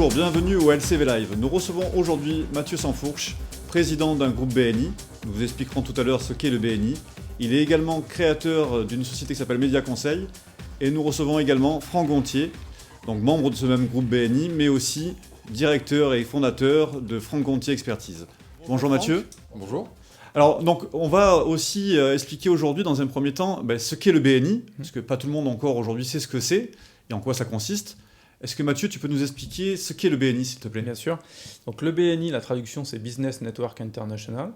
Bonjour, bienvenue au LCV Live. Nous recevons aujourd'hui Mathieu Sansfourche, président d'un groupe BNI. Nous vous expliquerons tout à l'heure ce qu'est le BNI. Il est également créateur d'une société qui s'appelle Média Conseil. Et nous recevons également Franck Gontier, donc membre de ce même groupe BNI, mais aussi directeur et fondateur de Franck Gontier Expertise. Bonjour Mathieu. Bonjour. Alors, donc, on va aussi expliquer aujourd'hui, dans un premier temps, ce qu'est le BNI, parce que pas tout le monde encore aujourd'hui sait ce que c'est et en quoi ça consiste. Est-ce que Mathieu, tu peux nous expliquer ce qu'est le BNI, s'il te plaît ? Bien sûr. Donc le BNI, la traduction, c'est Business Network International.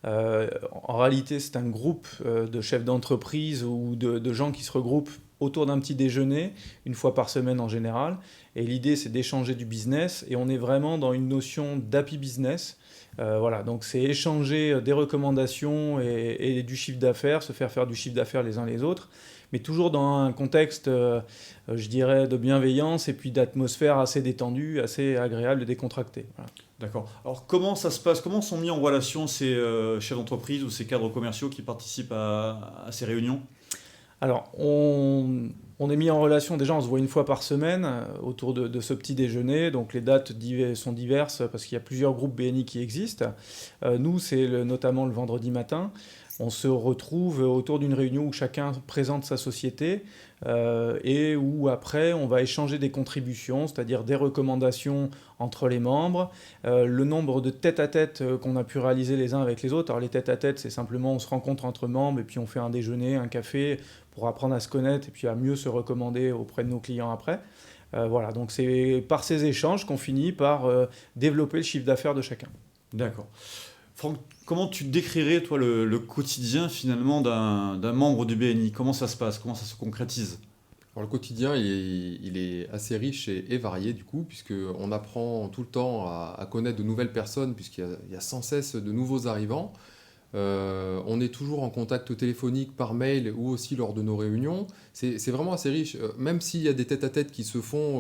En réalité, c'est un groupe de chefs d'entreprise ou de gens qui se regroupent autour d'un petit déjeuner, une fois par semaine en général. Et l'idée, c'est d'échanger du business. Et on est vraiment dans une notion d'happy business. Voilà, donc c'est échanger des recommandations et du chiffre d'affaires, se faire du chiffre d'affaires les uns les autres, mais toujours dans un contexte, je dirais, de bienveillance et puis d'atmosphère assez détendue, assez agréable et décontractée. Voilà. D'accord. Alors comment ça se passe ? Comment sont mis en relation ces chefs d'entreprise ou ces cadres commerciaux qui participent à ces réunions ? Alors, on est mis en relation, déjà on se voit une fois par semaine autour de ce petit déjeuner, donc les dates sont diverses parce qu'il y a plusieurs groupes BNI qui existent. Nous, c'est notamment le vendredi matin. On se retrouve autour d'une réunion où chacun présente sa société et où après on va échanger des contributions, c'est-à-dire des recommandations entre les membres, le nombre de tête-à-tête qu'on a pu réaliser les uns avec les autres. Alors les tête-à-tête, c'est simplement on se rencontre entre membres et puis on fait un déjeuner, un café pour apprendre à se connaître et puis à mieux se recommander auprès de nos clients après. Voilà, donc c'est par ces échanges qu'on finit par développer le chiffre d'affaires de chacun. D'accord. Franck, comment tu décrirais, toi, le quotidien, finalement, d'un membre du BNI ? Comment ça se passe ? Comment ça se concrétise ? Alors, le quotidien, il est assez riche et varié, du coup, puisqu'on apprend tout le temps à connaître de nouvelles personnes, puisqu'il y a sans cesse de nouveaux arrivants. On est toujours en contact téléphonique, par mail ou aussi lors de nos réunions. C'est vraiment assez riche. Même s'il y a des tête-à-tête qui se font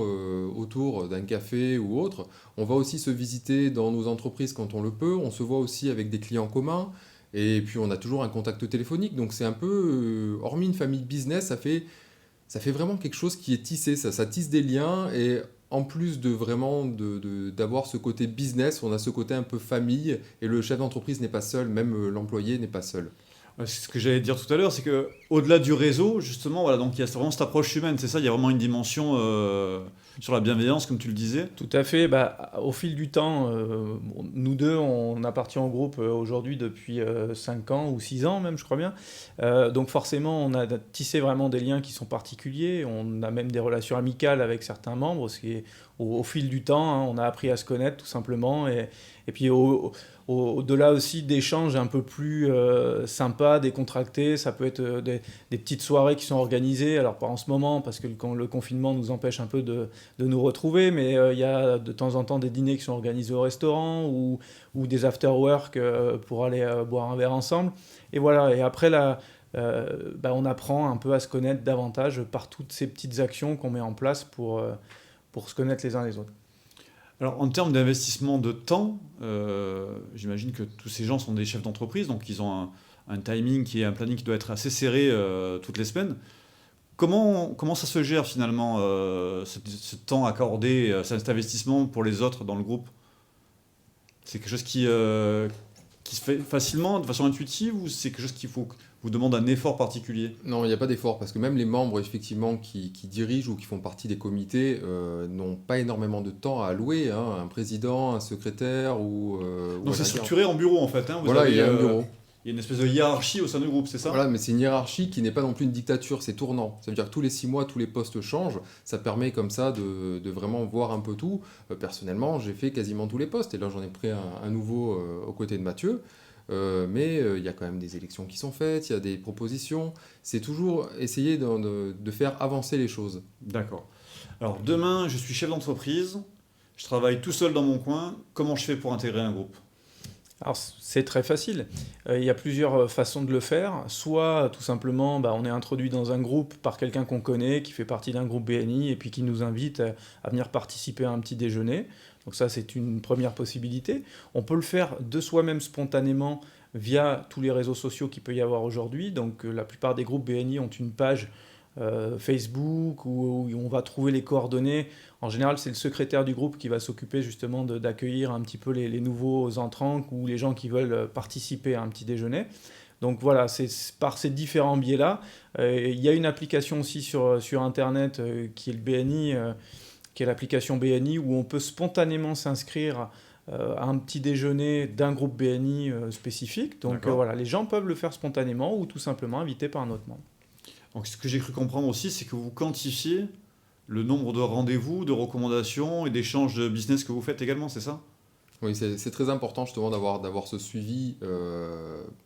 autour d'un café ou autre, on va aussi se visiter dans nos entreprises quand on le peut. On se voit aussi avec des clients communs. Et puis on a toujours un contact téléphonique. Donc c'est un peu, hormis une famille business, ça fait vraiment quelque chose qui est tissé. Ça tisse des liens et en plus de vraiment d'avoir ce côté business, on a ce côté un peu famille et le chef d'entreprise n'est pas seul, même l'employé n'est pas seul. Ce que j'allais dire tout à l'heure, c'est qu'au-delà du réseau, justement, voilà, donc il y a vraiment cette approche humaine, c'est ça, il y a vraiment une dimension sur la bienveillance, comme tu le disais. Tout à fait. Au fil du temps, nous deux, on appartient au groupe aujourd'hui depuis 5 ans ou 6 ans même, je crois bien. Donc forcément, on a tissé vraiment des liens qui sont particuliers. On a même des relations amicales avec certains membres. Au fil du temps, hein, on a appris à se connaître tout simplement. Et puis au-delà aussi d'échanges un peu plus sympas, décontractés, ça peut être des petites soirées qui sont organisées. Alors pas en ce moment, parce que le confinement nous empêche un peu de nous retrouver, mais il y a de temps en temps des dîners qui sont organisés au restaurant ou des after-work pour aller boire un verre ensemble. Et voilà, et après on apprend un peu à se connaître davantage par toutes ces petites actions qu'on met en place pour se connaître les uns les autres. Alors, en termes d'investissement de temps, j'imagine que tous ces gens sont des chefs d'entreprise, donc ils ont un timing un planning qui doit être assez serré toutes les semaines. Comment ça se gère finalement, ce temps accordé, cet investissement pour les autres dans le groupe ? C'est quelque chose qui se fait facilement, de façon intuitive, ou c'est quelque chose qu'il vous demande un effort particulier ? Non, il n'y a pas d'effort, parce que même les membres effectivement qui dirigent ou qui font partie des comités n'ont pas énormément de temps à allouer. Hein. Un président, un secrétaire ou... Donc c'est structuré en bureau en fait. Hein. Voilà, il y a un bureau. Il y a une espèce de hiérarchie au sein du groupe, c'est ça ? Voilà, mais c'est une hiérarchie qui n'est pas non plus une dictature, c'est tournant. Ça veut dire que tous les 6 mois, tous les postes changent. Ça permet comme ça de vraiment voir un peu tout. Personnellement, j'ai fait quasiment tous les postes. Et là, j'en ai pris un nouveau aux côtés de Mathieu. Mais il y a quand même des élections qui sont faites, il y a des propositions. C'est toujours essayer de faire avancer les choses. D'accord. Alors demain, je suis chef d'entreprise. Je travaille tout seul dans mon coin. Comment je fais pour intégrer un groupe ? Alors c'est très facile. Il y a plusieurs façons de le faire. Soit tout simplement, on est introduit dans un groupe par quelqu'un qu'on connaît, qui fait partie d'un groupe BNI et puis qui nous invite à venir participer à un petit déjeuner. Donc ça, c'est une première possibilité. On peut le faire de soi-même spontanément via tous les réseaux sociaux qu'il peut y avoir aujourd'hui. Donc la plupart des groupes BNI ont une page Facebook où on va trouver les coordonnées. En général, c'est le secrétaire du groupe qui va s'occuper justement d'accueillir un petit peu les nouveaux entrants ou les gens qui veulent participer à un petit déjeuner. Donc voilà, c'est par ces différents biais-là. Il y a une application aussi sur Internet qui est le BNI, qui est l'application BNI, où on peut spontanément s'inscrire à un petit déjeuner d'un groupe BNI spécifique. Donc voilà, les gens peuvent le faire spontanément ou tout simplement invités par un autre membre. Donc ce que j'ai cru comprendre aussi, c'est que vous quantifiez le nombre de rendez-vous, de recommandations et d'échanges de business que vous faites également, c'est ça ? Oui, c'est très important justement d'avoir ce suivi,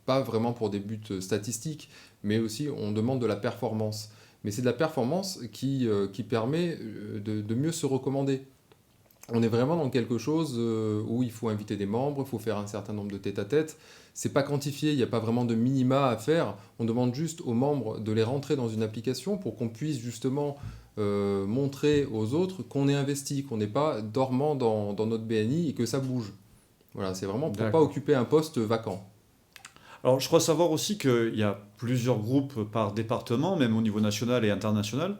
pas vraiment pour des buts statistiques, mais aussi on demande de la performance. Mais c'est de la performance qui permet de mieux se recommander. On est vraiment dans quelque chose où il faut inviter des membres, il faut faire un certain nombre de tête-à-tête. C'est pas quantifié, il n'y a pas vraiment de minima à faire. On demande juste aux membres de les rentrer dans une application pour qu'on puisse justement montrer aux autres qu'on est investi, qu'on n'est pas dormant dans notre BNI et que ça bouge. Voilà, c'est vraiment pour ne pas occuper un poste vacant. Alors, je crois savoir aussi qu'il y a plusieurs groupes par département, même au niveau national et international.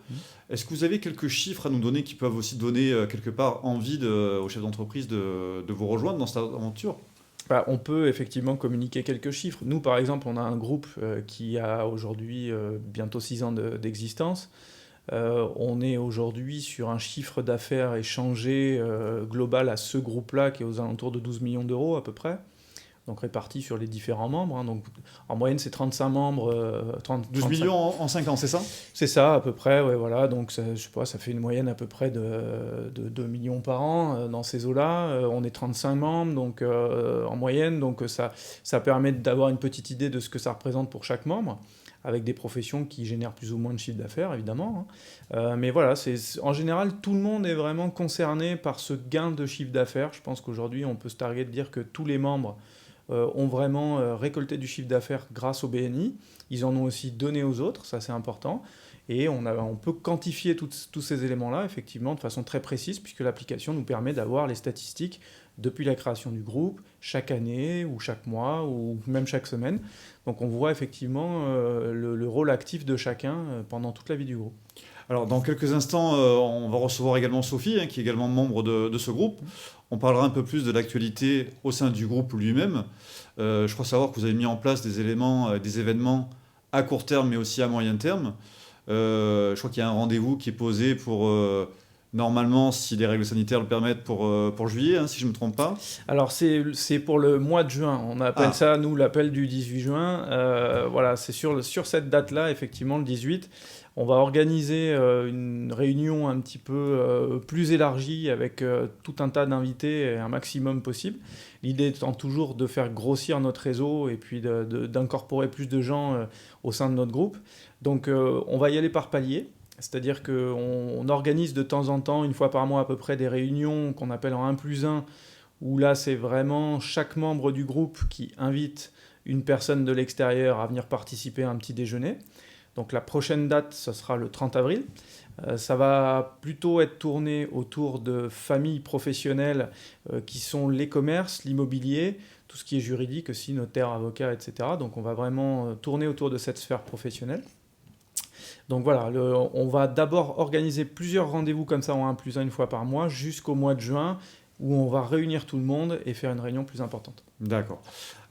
Est-ce que vous avez quelques chiffres à nous donner qui peuvent aussi donner quelque part envie aux chefs d'entreprise de vous rejoindre dans cette aventure ? On peut effectivement communiquer quelques chiffres. Nous, par exemple, on a un groupe qui a aujourd'hui bientôt 6 ans d'existence. On est aujourd'hui sur un chiffre d'affaires échangé global à ce groupe-là qui est aux alentours de 12 millions d'euros à peu près, donc répartis sur les différents membres. Donc, en moyenne, c'est 35 membres. 12 millions en 5 ans, c'est ça ? C'est ça, à peu près, ouais, voilà. Donc, ça, je sais pas, ça fait une moyenne à peu près de 2 millions par an dans ces eaux-là. On est 35 membres donc, en moyenne, donc ça permet d'avoir une petite idée de ce que ça représente pour chaque membre, avec des professions qui génèrent plus ou moins de chiffre d'affaires, évidemment. Mais voilà, en général, tout le monde est vraiment concerné par ce gain de chiffre d'affaires. Je pense qu'aujourd'hui, on peut se targuer de dire que tous les membres ont vraiment récolté du chiffre d'affaires grâce au BNI. Ils en ont aussi donné aux autres, ça c'est important. Et on peut quantifier tous ces éléments-là, effectivement, de façon très précise, puisque l'application nous permet d'avoir les statistiques depuis la création du groupe, chaque année, ou chaque mois, ou même chaque semaine. Donc on voit effectivement le rôle actif de chacun pendant toute la vie du groupe. Alors dans quelques instants, on va recevoir également Sophie, qui est également membre de ce groupe. On parlera un peu plus de l'actualité au sein du groupe lui-même. Je crois savoir que vous avez mis en place des événements à court terme, mais aussi à moyen terme. Je crois qu'il y a un rendez-vous qui est posé pour... Normalement, si les règles sanitaires le permettent, pour juillet, si je ne me trompe pas. Alors, c'est pour le mois de juin. On appelle ça, nous, l'appel du 18 juin. Voilà, c'est sur cette date-là, effectivement, le 18. On va organiser une réunion un petit peu plus élargie avec tout un tas d'invités et un maximum possible. L'idée étant toujours de faire grossir notre réseau et puis d'incorporer plus de gens au sein de notre groupe. Donc, on va y aller par palier. C'est-à-dire qu'on organise de temps en temps, une fois par mois à peu près, des réunions qu'on appelle en 1+1, où là, c'est vraiment chaque membre du groupe qui invite une personne de l'extérieur à venir participer à un petit déjeuner. Donc la prochaine date, ce sera le 30 avril. Ça va plutôt être tourné autour de familles professionnelles qui sont les commerces, l'immobilier, tout ce qui est juridique aussi, notaire, avocat, etc. Donc on va vraiment tourner autour de cette sphère professionnelle. Donc voilà, on va d'abord organiser plusieurs rendez-vous comme ça en 1+1 une fois par mois jusqu'au mois de juin où on va réunir tout le monde et faire une réunion plus importante. D'accord.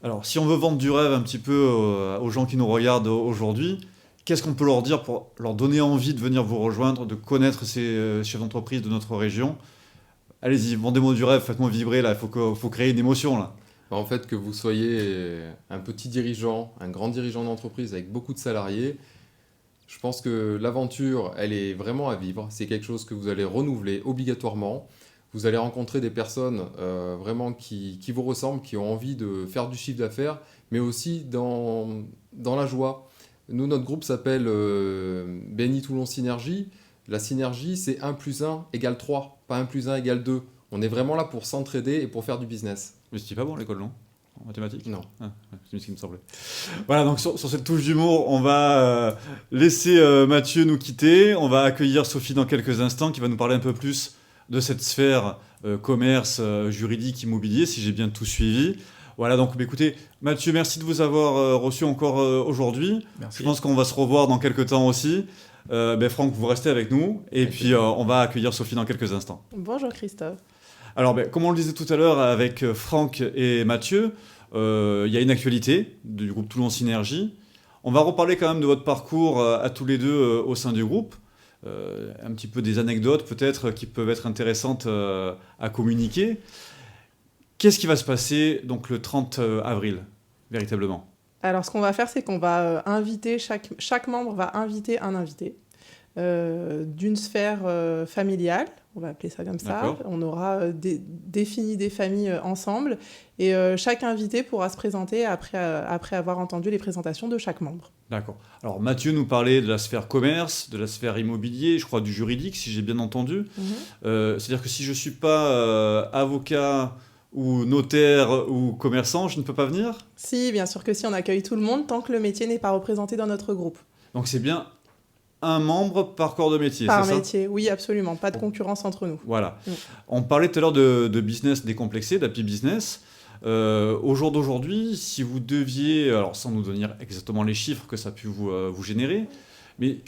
Alors si on veut vendre du rêve un petit peu aux gens qui nous regardent aujourd'hui, qu'est-ce qu'on peut leur dire pour leur donner envie de venir vous rejoindre, de connaître ces chefs d'entreprise de notre région ? Allez-y, vendez-moi du rêve, faites-moi vibrer là, il faut créer une émotion là. En fait, que vous soyez un petit dirigeant, un grand dirigeant d'entreprise avec beaucoup de salariés, je pense que l'aventure, elle est vraiment à vivre. C'est quelque chose que vous allez renouveler obligatoirement. Vous allez rencontrer des personnes vraiment qui vous ressemblent, qui ont envie de faire du chiffre d'affaires, mais aussi dans la joie. Nous, notre groupe s'appelle BNI Toulon Synergie. La synergie, c'est 1+1 égale 3, pas 1+1 égale 2. On est vraiment là pour s'entraider et pour faire du business. Mais c'était pas bon l'école, non ? En mathématiques ? Non. C'est ce qui me semblait. Voilà, donc sur cette touche d'humour, on va laisser Mathieu nous quitter. On va accueillir Sophie dans quelques instants qui va nous parler un peu plus de cette sphère commerce, juridique, immobilier, si j'ai bien tout suivi. Voilà, donc écoutez, Mathieu, merci de vous avoir reçu encore aujourd'hui. Merci. Je pense qu'on va se revoir dans quelques temps aussi. Franck, vous restez avec nous et puis on va accueillir Sophie dans quelques instants. Bonjour Christophe. Alors, comme on le disait tout à l'heure avec Franck et Mathieu, il y a une actualité du groupe Toulon Synergie. On va reparler quand même de votre parcours à tous les deux au sein du groupe. Un petit peu des anecdotes peut-être qui peuvent être intéressantes à communiquer. Qu'est-ce qui va se passer donc le 30 avril, véritablement ? Alors ce qu'on va faire, c'est qu'on va inviter, chaque membre va inviter un invité d'une sphère familiale, on va appeler ça comme ça. D'accord. On aura défini des familles ensemble et chaque invité pourra se présenter après avoir entendu les présentations de chaque membre. D'accord. Alors Mathieu nous parlait de la sphère commerce, de la sphère immobilier, je crois du juridique, si j'ai bien entendu. C'est-à-dire que si je ne suis pas avocat ou notaire ou commerçant, je ne peux pas venir ? Si, bien sûr que si, on accueille tout le monde tant que le métier n'est pas représenté dans notre groupe. Donc c'est bien un membre par corps de métier, Par c'est ça ? métier, oui, absolument. Pas de concurrence entre nous. Voilà. On parlait tout à l'heure de business décomplexé, d'happy business. Au jour d'aujourd'hui, si vous deviez, alors sans nous donner exactement les chiffres que ça a pu vous générer, mais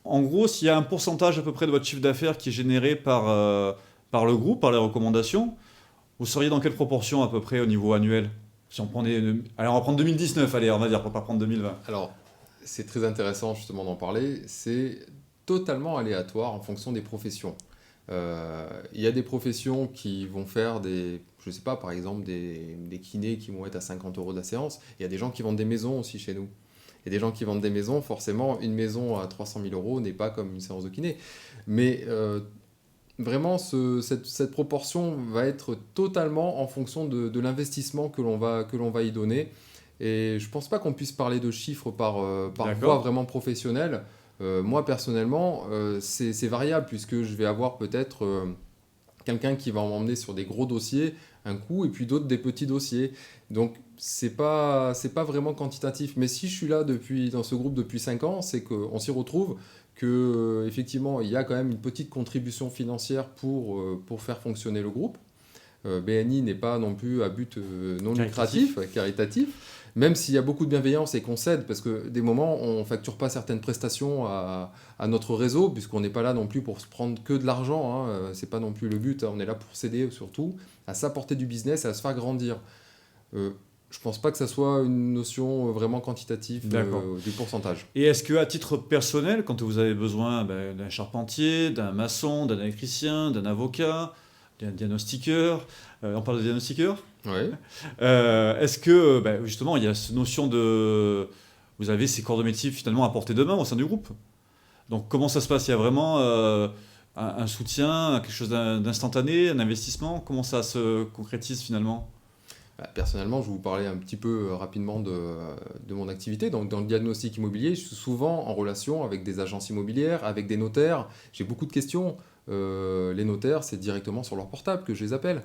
en gros, s'il y a un pourcentage à peu près de votre chiffre d'affaires qui est généré par le groupe, par les recommandations, vous seriez dans quelle proportion à peu près au niveau annuel ? Si on prenait, allez, on va prendre 2019, allez, on va dire, pour pas prendre 2020. Alors, c'est très intéressant justement d'en parler. C'est totalement aléatoire en fonction des professions. Il y a des professions qui vont faire je sais pas, par exemple, des kinés qui vont être à 50 € de la séance. Il y a des gens qui vendent des maisons aussi chez nous. Et des gens qui vendent des maisons, forcément, une maison à 300 000 € n'est pas comme une séance de kiné. Mais vraiment, cette proportion va être totalement en fonction de l'investissement que l'on va y donner. Et je ne pense pas qu'on puisse parler de chiffres par voie vraiment professionnelle. Moi, personnellement, c'est variable, puisque je vais avoir peut-être quelqu'un qui va m'emmener sur des gros dossiers un coup, et puis d'autres des petits dossiers. Donc, c'est pas vraiment quantitatif. Mais si je suis là dans ce groupe depuis 5 ans, c'est qu'on s'y retrouve, qu'effectivement, il y a quand même une petite contribution financière pour faire fonctionner le groupe. BNI n'est pas non plus à but non lucratif, caritatif, même s'il y a beaucoup de bienveillance et qu'on cède, parce que des moments, on ne facture pas certaines prestations à notre réseau, puisqu'on n'est pas là non plus pour se prendre que de l'argent, hein, c'est pas non plus le but, hein, on est là pour s'aider surtout, à s'apporter du business et à se faire grandir. Je pense pas que ça soit une notion vraiment quantitative du pourcentage. Et est-ce qu'à titre personnel, quand vous avez besoin d'un charpentier, d'un maçon, d'un électricien, d'un avocat, d'un diagnostiqueur, on parle de diagnostiqueur ? Oui. Est-ce que, justement, il y a cette notion de... Vous avez ces corps de métier finalement à portée de main au sein du groupe. Donc comment ça se passe ? Il y a vraiment un soutien, quelque chose d'instantané, un investissement ? Comment ça se concrétise finalement ? Personnellement, je vais vous parler un petit peu rapidement de mon activité. Donc, dans le diagnostic immobilier, je suis souvent en relation avec des agences immobilières, avec des notaires. J'ai beaucoup de questions. Les notaires, c'est directement sur leur portable que je les appelle.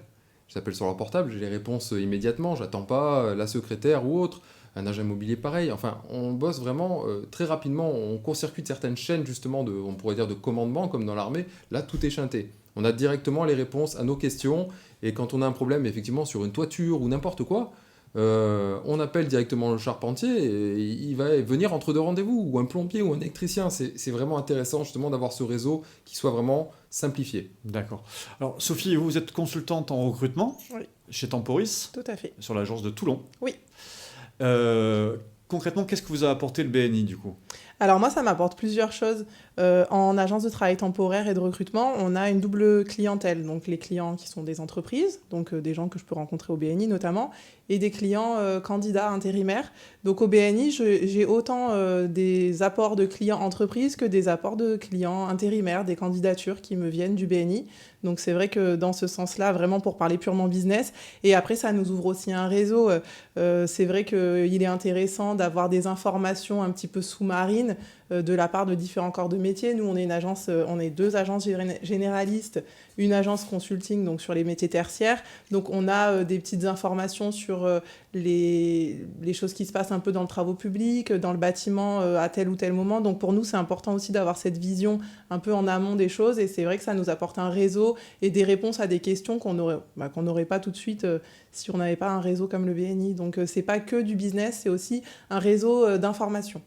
Je les appelle sur leur portable, j'ai les réponses immédiatement. J'attends pas la secrétaire ou autre. Un agent immobilier pareil. Enfin, on bosse vraiment très rapidement. On court-circuite certaines chaînes justement on pourrait dire de commandement, comme dans l'armée. Là, tout est chanté. On a directement les réponses à nos questions. Et quand on a un problème, effectivement, sur une toiture ou n'importe quoi, on appelle directement le charpentier et il va venir entre deux rendez-vous, ou un plombier ou un électricien. C'est vraiment intéressant, justement, d'avoir ce réseau qui soit vraiment simplifié. D'accord. Alors, Sophie, vous êtes consultante en recrutement chez Temporis, Tout à fait. sur l'agence de Toulon. Oui. Concrètement, qu'est-ce que vous a apporté le BNI, du coup ? Alors moi, ça m'apporte plusieurs choses. En agence de travail temporaire et de recrutement, on a une double clientèle. Donc les clients qui sont des entreprises, donc des gens que je peux rencontrer au BNI notamment, et des clients candidats intérimaires. Donc au BNI, j'ai autant des apports de clients entreprises que des apports de clients intérimaires, des candidatures qui me viennent du BNI. Donc c'est vrai que dans ce sens-là, vraiment pour parler purement business. Et après, ça nous ouvre aussi un réseau. C'est vrai qu'il est intéressant d'avoir des informations un petit peu sous-marines de la part de différents corps de métier. Nous, on est 2 agences généralistes, une agence consulting, donc sur les métiers tertiaires. Donc, on a des petites informations sur les choses qui se passent un peu dans le travaux publics, dans le bâtiment à tel ou tel moment. Donc, pour nous, c'est important aussi d'avoir cette vision un peu en amont des choses. Et c'est vrai que ça nous apporte un réseau et des réponses à des questions qu'on n'aurait pas tout de suite si on n'avait pas un réseau comme le BNI. Donc, c'est pas que du business, c'est aussi un réseau d'information.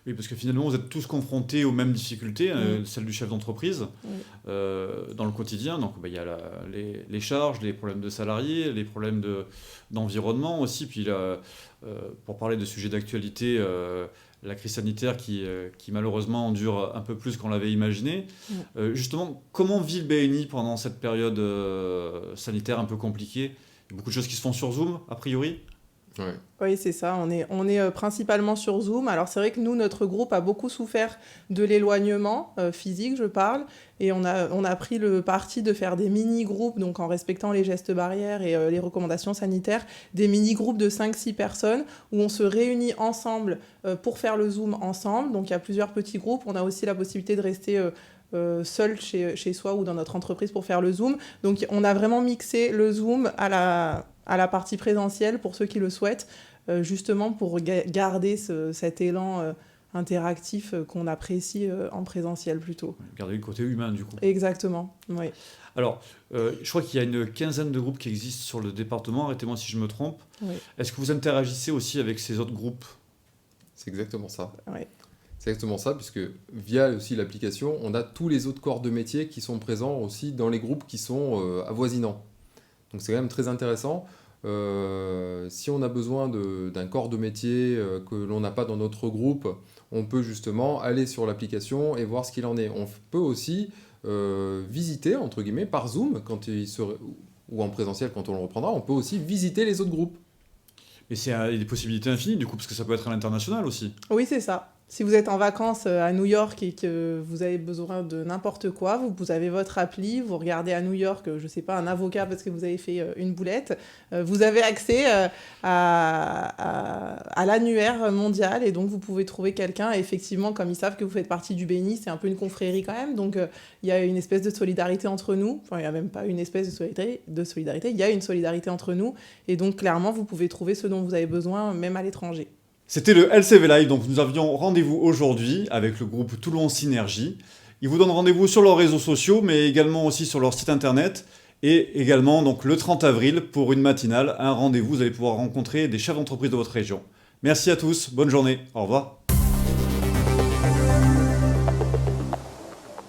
Oui, parce que finalement, vous êtes tous confrontés aux mêmes difficultés, celles du chef d'entreprise, dans le quotidien. Donc, il y a les charges, les problèmes de salariés, les problèmes d'environnement aussi. Puis, pour parler de sujets d'actualité, la crise sanitaire qui malheureusement dure un peu plus qu'on l'avait imaginé. Justement, comment vit le BNI pendant cette période sanitaire un peu compliquée ? Il y a beaucoup de choses qui se font sur Zoom, a priori ? Ouais. Oui, c'est ça. On est principalement sur Zoom. Alors, c'est vrai que nous, notre groupe a beaucoup souffert de l'éloignement physique, je parle. Et on a pris le parti de faire des mini-groupes, donc en respectant les gestes barrières et les recommandations sanitaires, des mini-groupes de 5-6 personnes où on se réunit ensemble pour faire le Zoom ensemble. Donc, il y a plusieurs petits groupes. On a aussi la possibilité de rester seul chez soi ou dans notre entreprise pour faire le Zoom. Donc, on a vraiment mixé le Zoom à la partie présentielle pour ceux qui le souhaitent, justement pour garder cet élan interactif qu'on apprécie en présentiel plutôt. Garder le côté humain du coup. Exactement, oui. Alors, je crois qu'il y a une quinzaine de groupes qui existent sur le département, arrêtez-moi si je me trompe. Oui. Est-ce que vous interagissez aussi avec ces autres groupes ? C'est exactement ça. Oui. C'est exactement ça, puisque via aussi l'application, on a tous les autres corps de métier qui sont présents aussi dans les groupes qui sont avoisinants. Donc c'est quand même très intéressant. Si on a besoin d'un corps de métier que l'on n'a pas dans notre groupe, on peut justement aller sur l'application et voir ce qu'il en est. On peut aussi visiter, entre guillemets, par Zoom, ou en présentiel quand on le reprendra, on peut aussi visiter les autres groupes. Et il y a des possibilités infinies du coup, parce que ça peut être à l'international aussi. Oui, c'est ça. Si vous êtes en vacances à New York et que vous avez besoin de n'importe quoi, vous avez votre appli, vous regardez à New York, je ne sais pas, un avocat parce que vous avez fait une boulette, vous avez accès à l'annuaire mondial et donc vous pouvez trouver quelqu'un. Et effectivement, comme ils savent que vous faites partie du BNI, c'est un peu une confrérie quand même, donc il y a une espèce de solidarité entre nous. Enfin, il n'y a même pas une espèce de solidarité, il y a une solidarité entre nous. Et donc clairement, vous pouvez trouver ce dont vous avez besoin, même à l'étranger. C'était le LCV Live, donc nous avions rendez-vous aujourd'hui avec le groupe Toulon Synergie. Ils vous donnent rendez-vous sur leurs réseaux sociaux, mais également aussi sur leur site internet. Et également donc, le 30 avril pour une matinale, un rendez-vous. Vous allez pouvoir rencontrer des chefs d'entreprise de votre région. Merci à tous, bonne journée, au revoir.